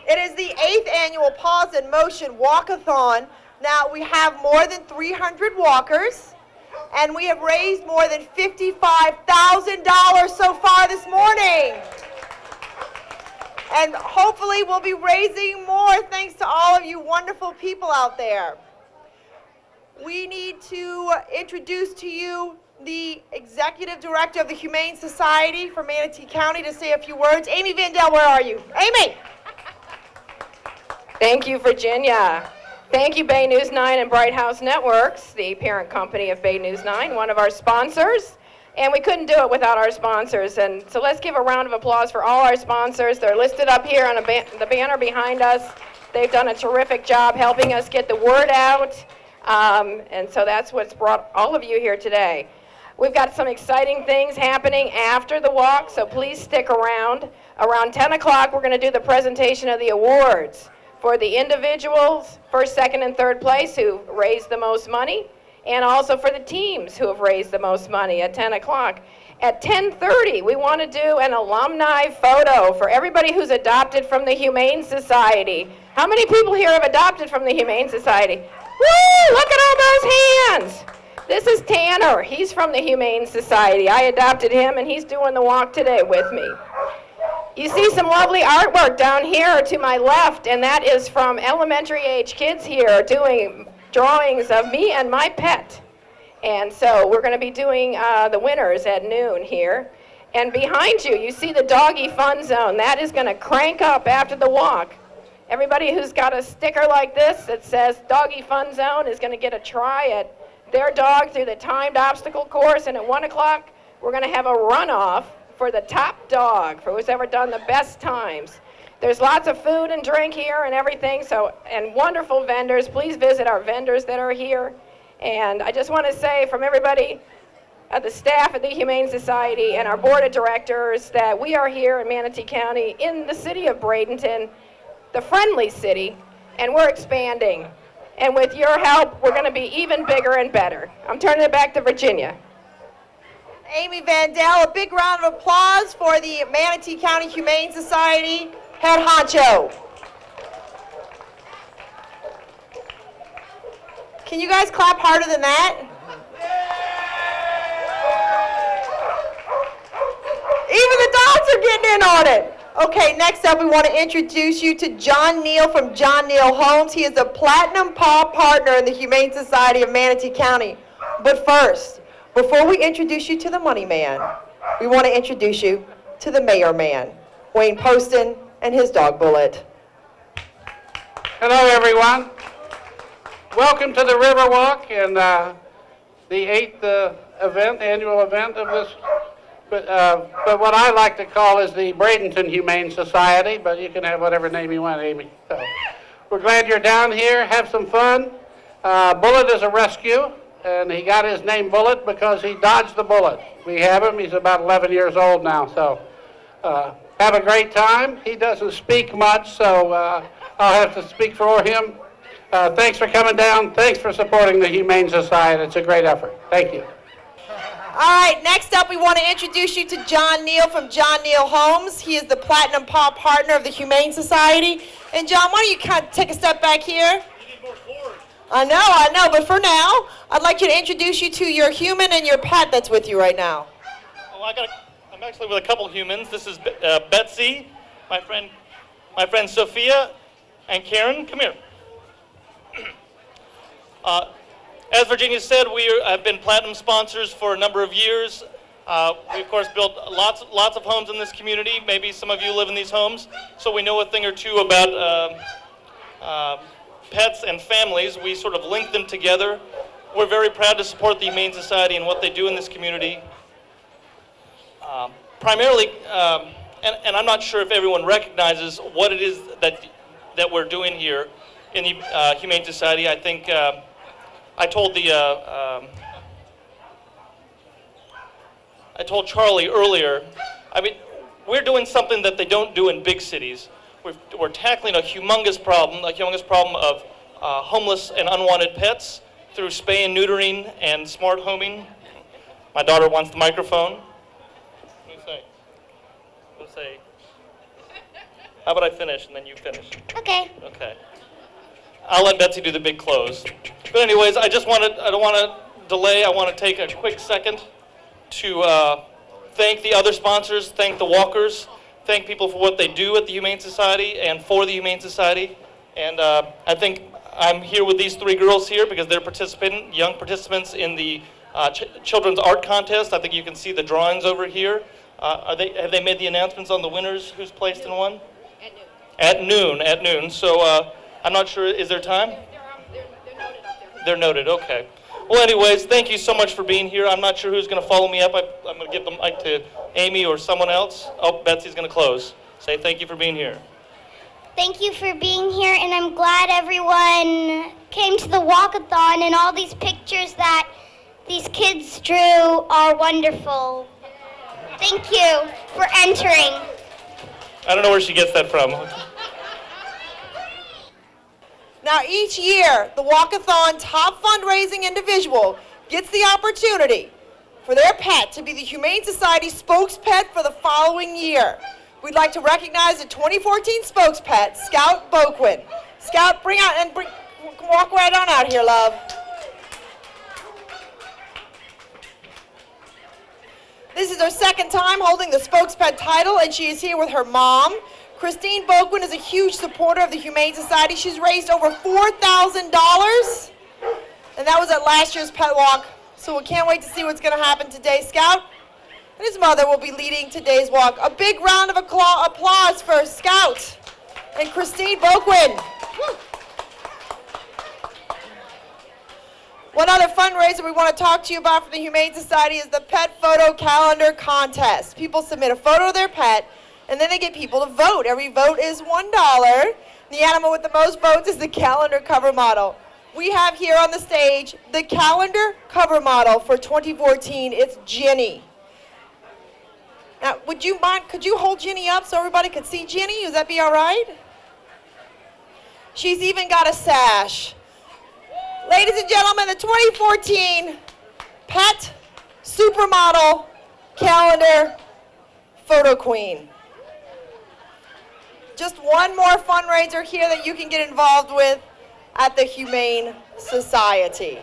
It is the 8th annual Paws In Motion Walkathon. Now, we have more than 300 walkers, and we have raised more than $55,000 so far this morning. And hopefully we'll be raising more thanks to all of you wonderful people out there. We need to introduce to you the Executive Director of the Humane Society for Manatee County to say a few words. Amy Vandell, where are you? Amy! Thank you, Virginia. Thank you, Bay News 9 and Bright House Networks, the parent company of Bay News 9, one of our sponsors. And we couldn't do it without our sponsors. And so let's give a round of applause for all our sponsors. They're listed up here on the banner behind us. They've done a terrific job helping us get the word out. And so that's what's brought all of you here today. We've got some exciting things happening after the walk, so please stick around. Around 10 o'clock, we're going to do the presentation of the awards for the individuals, first, second, and third place who raised the most money, and also for the teams who have raised the most money at 10 o'clock. At 10:30, we want to do an alumni photo for everybody who's adopted from the Humane Society. How many people here have adopted from the Humane Society? Woo! Look at all those hands! This is Tanner. He's from the Humane Society. I adopted him, and he's doing the walk today with me. You see some lovely artwork down here to my left, and that is from elementary age kids here doing drawings of me and my pet. And so we're going to be doing the winners at noon here. And behind you, you see the doggy fun zone. That is going to crank up after the walk. Everybody who's got a sticker like this that says doggy fun zone is going to get a try at their dog through the timed obstacle course. And at 1 o'clock, we're going to have a runoff for the top dog, for who's ever done the best times. There's lots of food and drink here and everything, and wonderful vendors. Please visit our vendors that are here. And I just want to say from everybody, the staff at the Humane Society and our board of directors, that we are here in Manatee County in the city of Bradenton, the friendly city, and we're expanding. And with your help, we're going to be even bigger and better. I'm turning it back to Virginia. Amy Vandell, a big round of applause for the Manatee County Humane Society head honcho. Can you guys clap harder than that? Even the dogs are getting in on it. Okay, next up we want to introduce you to John Neal from John Neal Homes. He is a Platinum Paw Partner in the Humane Society of Manatee County. But first, before we introduce you to the Money Man, we want to introduce you to the Mayor Man, Wayne Poston, and his dog Bullet. Hello, everyone. Welcome to the Riverwalk and the 8th annual event of this. But what I like to call is the Bradenton Humane Society, but you can have whatever name you want, Amy. So, we're glad you're down here. Have some fun. Bullet is a rescue, and he got his name Bullet because he dodged the bullet. We have him. He's about 11 years old now, so have a great time. He doesn't speak much, so I'll have to speak for him. Thanks for coming down. Thanks for supporting the Humane Society. It's a great effort. Thank you. All right, next up we want to introduce you to John Neal from John Neal Homes. He is the Platinum Paw Partner of the Humane Society. And John, why don't you kind of take a step back here? You need more floors. I know, but for now, I'd like you to introduce you to your human and your pet that's with you right now. Oh, I'm actually with a couple humans. This is Betsy, my friend Sophia, and Karen. Come here. As Virginia said, we have been platinum sponsors for a number of years. We, of course, built lots of homes in this community. Maybe some of you live in these homes, so we know a thing or two about pets and families. We sort of link them together. We're very proud to support the Humane Society and what they do in this community. Primarily, and I'm not sure if everyone recognizes what it is that we're doing here in the Humane Society. I think I told Charlie earlier, I mean, we're doing something that they don't do in big cities. We're tackling a humongous problem of homeless and unwanted pets through spay and neutering and smart homing. My daughter wants the microphone. What do you say? How about I finish and then you finish? Okay. Okay. I'll let Betsy do the big close. But anyways, I don't want to delay. I want to take a quick second to thank the other sponsors, thank the walkers, thank people for what they do at the Humane Society and for the Humane Society. And I think I'm here with these three girls here because they're young participants in the Children's Art Contest. I think you can see the drawings over here. Have they made the announcements on the winners who's placed in one? At noon. At noon. So I'm not sure, is there time? They're noted up there. They're noted, okay. Well, anyways, thank you so much for being here. I'm not sure who's going to follow me up. I'm going to give the mic to Amy or someone else. Oh, Betsy's going to close. Say thank you for being here. Thank you for being here, and I'm glad everyone came to the walkathon, and all these pictures that these kids drew are wonderful. Thank you for entering. I don't know where she gets that from. Now, each year, the walkathon top fundraising individual gets the opportunity for their pet to be the Humane Society spokespet for the following year. We'd like to recognize the 2014 spokespet, Scout Boquin. Scout, walk right on out here, love. This is her second time holding the spokespet title, and she is here with her mom. Christine Boquin is a huge supporter of the Humane Society. She's raised over $4,000, and that was at last year's pet walk. So we can't wait to see what's going to happen today. Scout and his mother will be leading today's walk. A big round of applause for Scout and Christine Boquin. One other fundraiser we want to talk to you about from the Humane Society is the Pet Photo Calendar Contest. People submit a photo of their pet, and then they get people to vote. Every vote is $1. The animal with the most votes is the calendar cover model. We have here on the stage the calendar cover model for 2014. It's Ginny. Now, could you hold Ginny up so everybody could see Ginny? Would that be all right? She's even got a sash. Ladies and gentlemen, the 2014 Pet Supermodel Calendar Photo Queen. Just one more fundraiser here that you can get involved with at the Humane Society.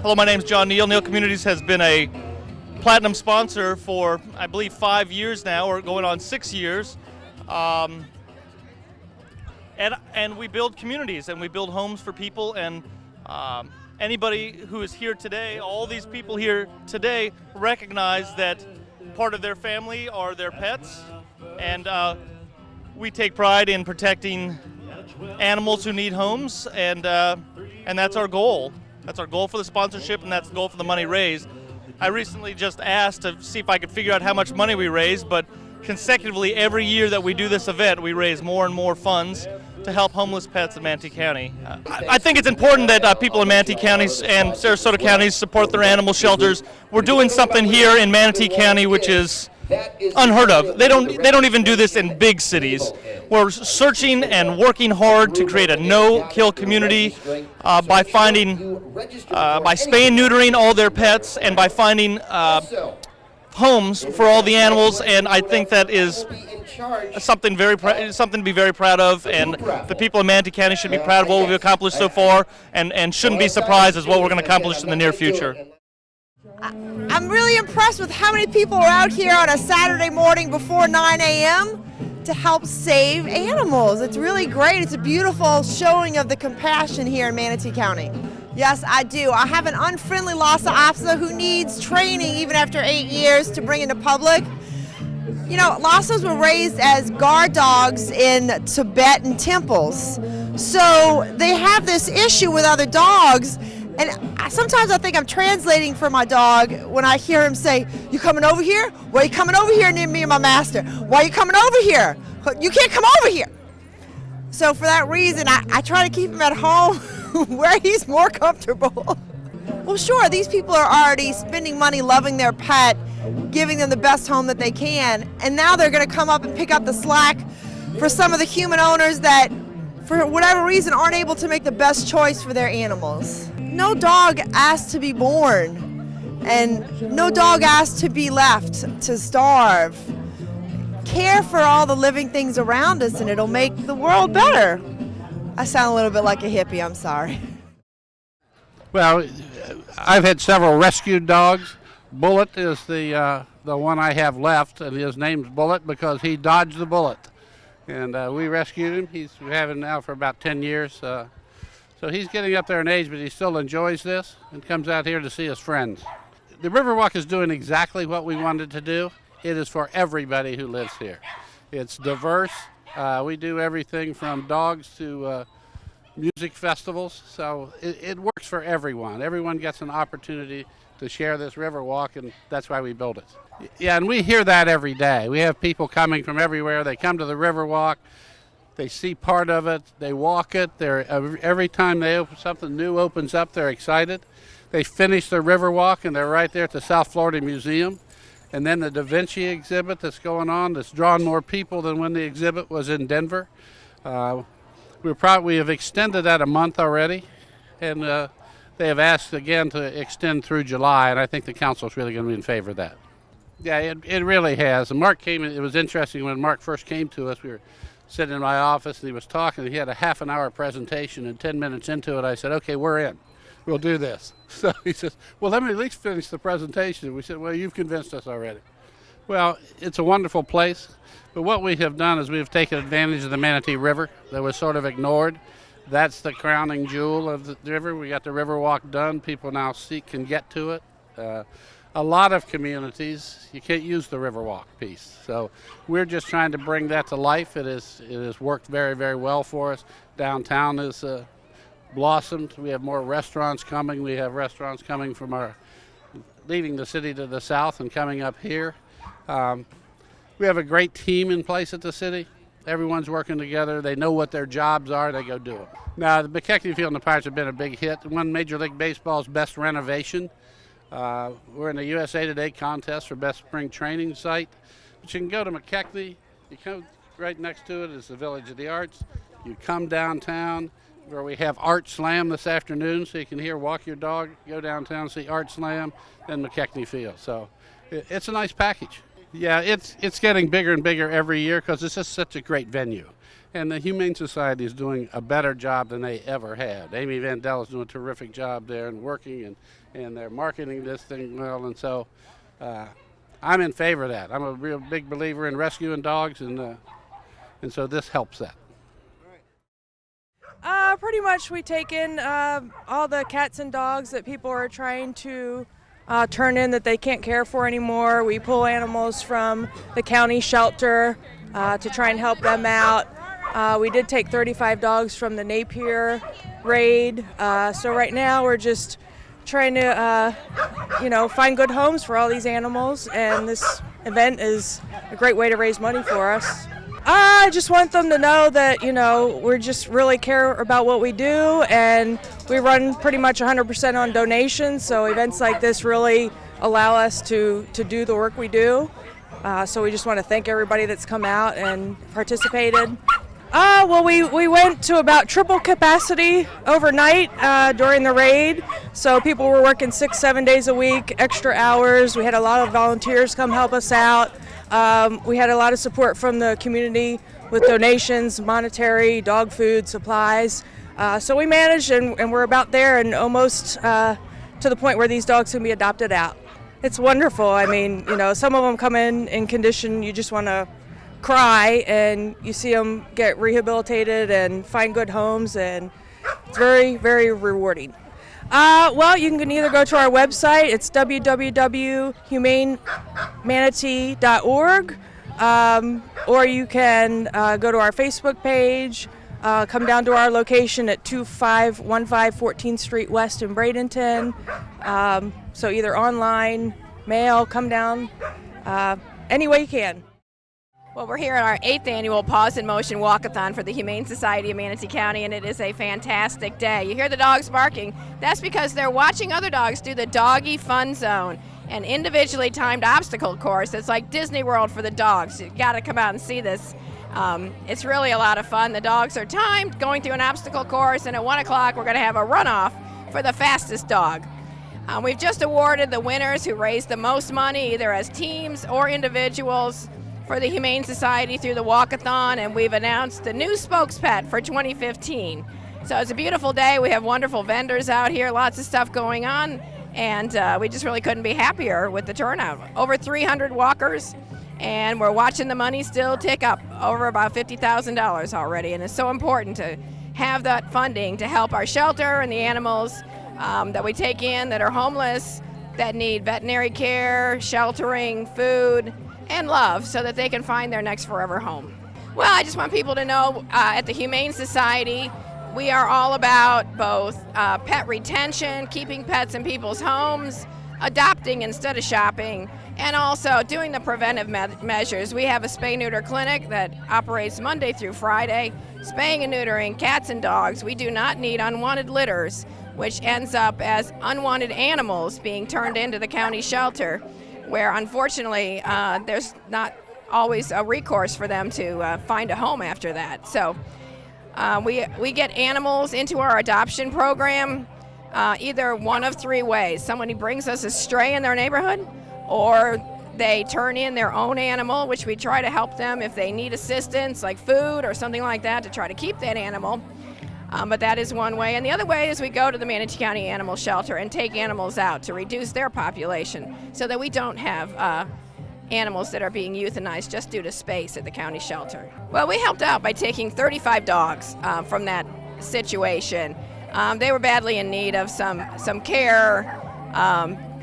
Hello, my name is John Neal. Neal Communities has been a platinum sponsor for, I believe, 5 years now, or going on 6 years. And we build communities and we build homes for people, and Anybody who is here today, all these people here today, recognize that part of their family are their pets, and we take pride in protecting animals who need homes, and that's our goal. That's our goal for the sponsorship, and that's the goal for the money raised. I recently just asked to see if I could figure out how much money we raise, but consecutively every year that we do this event, we raise more and more funds to help homeless pets in Manatee County. I think it's important that people in Manatee County and Sarasota counties support their animal shelters. We're doing something here in Manatee County which is unheard of. They don't even do this in big cities. We're searching and working hard to create a no-kill community by finding, by spaying, neutering all their pets, and by finding homes for all the animals. And I think that is something to be very proud of, and the people of Manatee County should be proud of what we've accomplished so far, and shouldn't be surprised as what we're going to accomplish in the near future. I'm really impressed with how many people are out here on a Saturday morning before 9 a.m. to help save animals. It's really great. It's a beautiful showing of the compassion here in Manatee County. Yes, I do. I have an unfriendly Lhasa Apso who needs training even after 8 years to bring into public. You know, Lhasas were raised as guard dogs in Tibetan temples. So they have this issue with other dogs. And sometimes I think I'm translating for my dog when I hear him say, "You coming over here? Why are you coming over here near me and my master? Why are you coming over here? You can't come over here." So for that reason, I try to keep him at home where he's more comfortable. Well, sure, these people are already spending money loving their pet, giving them the best home that they can, and now they're going to come up and pick up the slack for some of the human owners that, for whatever reason, aren't able to make the best choice for their animals. No dog asked to be born, and no dog asked to be left to starve. Care for all the living things around us, and it'll make the world better. I sound a little bit like a hippie, I'm sorry. Well, I've had several rescued dogs. Bullet is the one I have left, and his name's Bullet because he dodged the bullet. And we rescued him. We've had him now for about 10 years. So he's getting up there in age, but he still enjoys this and comes out here to see his friends. The Riverwalk is doing exactly what we wanted to do. It is for everybody who lives here. It's diverse. We do everything from dogs to music festivals, so it works for everyone. Everyone gets an opportunity to share this Riverwalk, and that's why we built it. Yeah, and we hear that every day. We have people coming from everywhere. They come to the Riverwalk. They see part of it. They walk it. Every time something new opens up, they're excited. They finish the Riverwalk, and they're right there at the South Florida Museum. And then the Da Vinci exhibit that's going on that's drawn more people than when the exhibit was in Denver. We have extended that a month already, and they have asked again to extend through July, and I think the council is really going to be in favor of that. Yeah, it really has. And Mark came in. It was interesting when Mark first came to us. We were sitting in my office, and he was talking. He had a half-an-hour presentation, and 10 minutes into it, I said, "Okay, we're in. We'll do this." So he says, "Well, let me at least finish the presentation." We said, "Well, you've convinced us already." Well, it's a wonderful place, but what we have done is we have taken advantage of the Manatee River that was sort of ignored. That's the crowning jewel of the river. We got the Riverwalk done. People now can get to it. A lot of communities, you can't use the Riverwalk piece. So we're just trying to bring that to life. It has worked very, very well for us. Downtown has blossomed. We have more restaurants coming. We have restaurants coming from leaving the city to the south and coming up here. We have a great team in place at the city. Everyone's working together. They know what their jobs are. They go do them. Now, the McKechnie Field and the Pirates have been a big hit. Won Major League Baseball's best renovation. We're in the USA Today contest for best spring training site. But you can go to McKechnie. You come right next to it is the Village of the Arts. You come downtown where we have Art Slam this afternoon, so you can walk your dog, go downtown, see Art Slam, then McKechnie Field. So it's a nice package. Yeah, it's getting bigger and bigger every year because it's just such a great venue. And the Humane Society is doing a better job than they ever had. Amy Vandell is doing a terrific job there and working, and they're marketing this thing well. And so I'm in favor of that. I'm a real big believer in rescuing dogs, and so this helps that. Pretty much we take in all the cats and dogs that people are trying to turn in that they can't care for anymore. We pull animals from the county shelter to try and help them out. We did take 35 dogs from the Napier raid. So right now we're just trying to, find good homes for all these animals, and this event is a great way to raise money for us. I just want them to know that, we just really care about what we do, and we run pretty much 100% on donations, so events like this really allow us to do the work we do. So we just want to thank everybody that's come out and participated. Well, we went to about triple capacity overnight during the raid, so people were working 6-7 days a week, extra hours. We had a lot of volunteers come help us out. We had a lot of support from the community with donations, monetary, dog food, supplies. So we managed, and we're about there and almost to the point where these dogs can be adopted out. It's wonderful. I mean, some of them come in condition you just want to cry, and you see them get rehabilitated and find good homes, and it's very, very rewarding. Well, you can either go to our website, it's www.humanemanatee.org, or you can go to our Facebook page, come down to our location at 2515 14th Street West in Bradenton. So either online, mail, come down, any way you can. Well, we're here at our 8th annual Paws In Motion Walkathon for the Humane Society of Manatee County, and it is a fantastic day. You hear the dogs barking. That's because they're watching other dogs do the Doggy Fun Zone, an individually timed obstacle course. It's like Disney World for the dogs. You got to come out and see this. It's really a lot of fun. The dogs are timed, going through an obstacle course, and at 1 o'clock we're going to have a runoff for the fastest dog. We've just awarded the winners who raised the most money, either as teams or individuals, for the Humane Society through the walkathon, and we've announced the new spokespet for 2015. So it's a beautiful day. We have wonderful vendors out here, lots of stuff going on, and we just really couldn't be happier with the turnout. Over 300 walkers, and we're watching the money still tick up, over about $50,000 already, and it's so important to have that funding to help our shelter and the animals that we take in that are homeless, that need veterinary care, sheltering, food, and love, so that they can find their next forever home. Well, I just want people to know at the Humane Society, we are all about both pet retention, keeping pets in people's homes, adopting instead of shopping, and also doing the preventive measures. We have a spay-neuter clinic that operates Monday through Friday, spaying and neutering cats and dogs. We do not need unwanted litters, which ends up as unwanted animals being turned into the county shelter, where unfortunately there's not always a recourse for them to find a home after that. So we get animals into our adoption program either one of 3 ways. Somebody brings us a stray in their neighborhood, or they turn in their own animal, which we try to help them if they need assistance, like food or something like that, to try to keep that animal. But that is one way. And the other way is we go to the Manatee County Animal Shelter and take animals out to reduce their population so that we don't have animals that are being euthanized just due to space at the county shelter. Well, we helped out by taking 35 dogs from that situation. They were badly in need of some care.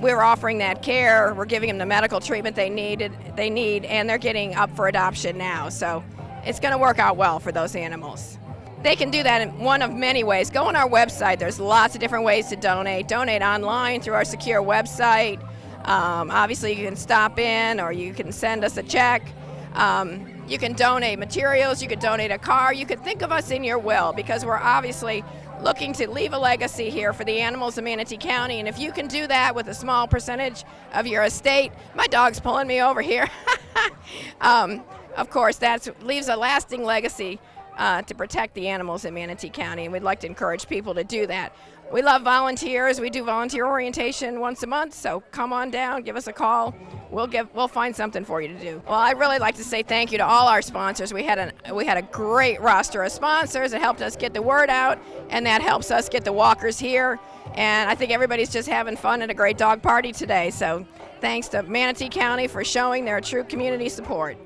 We were offering that care. We're giving them the medical treatment they need, and they're getting up for adoption now. So it's going to work out well for those animals. They can do that in one of many ways. Go on our website. There's lots of different ways to donate. Donate online through our secure website. Obviously, you can stop in, or you can send us a check. You can donate materials. You could donate a car. You could think of us in your will, because we're obviously looking to leave a legacy here for the animals of Manatee County. And if you can do that with a small percentage of your estate, my dog's pulling me over here. Of course, that leaves a lasting legacy to protect the animals in Manatee County, and we'd like to encourage people to do that. We love volunteers. We do volunteer orientation once a month, so come on down, give us a call. We'll find something for you to do. Well, I'd really like to say thank you to all our sponsors. We had a great roster of sponsors that helped us get the word out, and that helps us get the walkers here. And I think everybody's just having fun at a great dog party today. So thanks to Manatee County for showing their true community support.